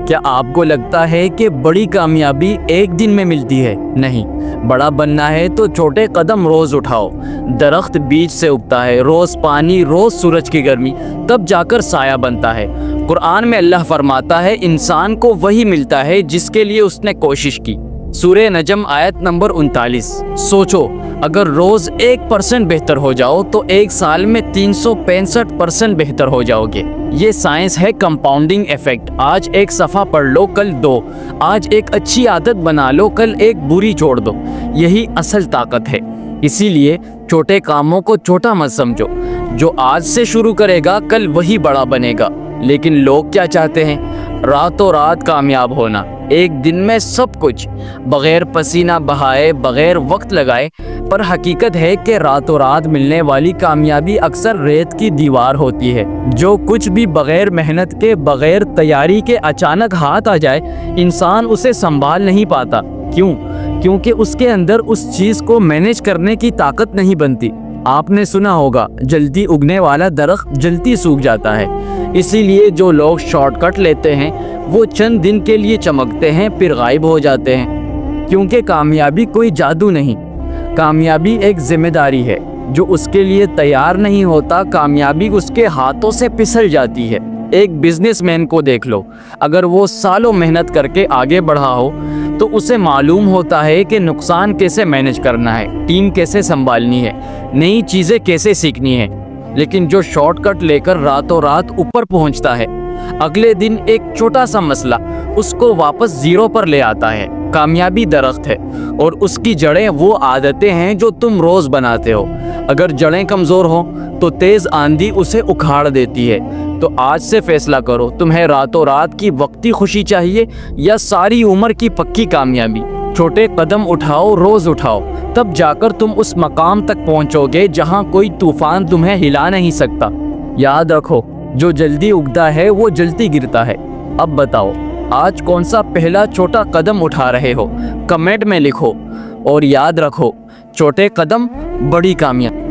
کیا آپ کو لگتا ہے کہ بڑی کامیابی ایک دن میں ملتی ہے؟ نہیں، بڑا بننا ہے تو چھوٹے قدم روز اٹھاؤ۔ درخت بیج سے اگتا ہے، روز پانی، روز سورج کی گرمی، تب جا کر سایہ بنتا ہے۔ قرآن میں اللہ فرماتا ہے انسان کو وہی ملتا ہے جس کے لیے اس نے کوشش کی۔ سورہ نجم آیت نمبر 39۔ سوچو، اگر روز 1% بہتر ہو جاؤ تو ایک سال میں 365% بہتر ہو جاؤ گے۔ یہ سائنس ہے کمپاؤنڈنگ ایفیکٹ۔ آج ایک صفحہ پڑھ لو، کل 2۔ آج ایک اچھی عادت بنا لو، کل ایک بری چھوڑ دو۔ یہی اصل طاقت ہے۔ اسی لیے چھوٹے کاموں کو چھوٹا مت سمجھو۔ جو آج سے شروع کرے گا کل وہی بڑا بنے گا۔ لیکن لوگ کیا چاہتے ہیں؟ راتوں رات کامیاب ہونا، ایک دن میں سب کچھ، بغیر پسینہ بہائے، بغیر وقت لگائے۔ پر حقیقت ہے کہ راتوں رات ملنے والی کامیابی اکثر ریت کی دیوار ہوتی ہے۔ جو کچھ بھی بغیر محنت کے، بغیر تیاری کے اچانک ہاتھ آ جائے، انسان اسے سنبھال نہیں پاتا۔ کیوں؟ کیونکہ اس کے اندر اس چیز کو مینیج کرنے کی طاقت نہیں بنتی۔ آپ نے سنا ہوگا، جلدی اگنے والا درخت جلدی سوکھ جاتا ہے۔ اسی لیے جو لوگ شارٹ کٹ لیتے ہیں وہ چند دن کے لیے چمکتے ہیں، پھر غائب ہو جاتے ہیں۔ کیونکہ کامیابی کوئی جادو نہیں، کامیابی ایک ذمہ داری ہے۔ جو اس کے لیے تیار نہیں ہوتا، کامیابی اس کے ہاتھوں سے پھسل جاتی ہے۔ ایک بزنس مین کو دیکھ لو، اگر وہ سالوں محنت کر کے آگے بڑھا ہو تو اسے معلوم ہوتا ہے کہ نقصان کیسے مینیج کرنا ہے، ٹیم کیسے سنبھالنی ہے، نئی چیزیں کیسے سیکھنی ہے۔ لیکن جو شارٹ کٹ لے کر راتوں رات اوپر پہنچتا ہے، اگلے دن ایک چھوٹا سا مسئلہ اس کو واپس زیرو پر لے آتا ہے۔ کامیابی درخت ہے اور اس کی جڑیں وہ عادتیں ہیں جو تم روز بناتے ہو۔ اگر جڑیں کمزور ہوں تو تیز آندھی اسے اکھاڑ دیتی ہے۔ تو آج سے فیصلہ کرو، تمہیں راتوں رات کی وقتی خوشی چاہیے یا ساری عمر کی پکی کامیابی؟ چھوٹے قدم اٹھاؤ، روز اٹھاؤ، تب جا کر تم اس مقام تک پہنچو گے جہاں کوئی طوفان تمہیں ہلا نہیں سکتا۔ یاد رکھو، جو جلدی اگتا ہے وہ جلدی گرتا ہے۔ اب بتاؤ، آج کون سا پہلا چھوٹا قدم اٹھا رہے ہو؟ کمنٹ میں لکھو۔ اور یاد رکھو، چھوٹے قدم بڑی کامیابی۔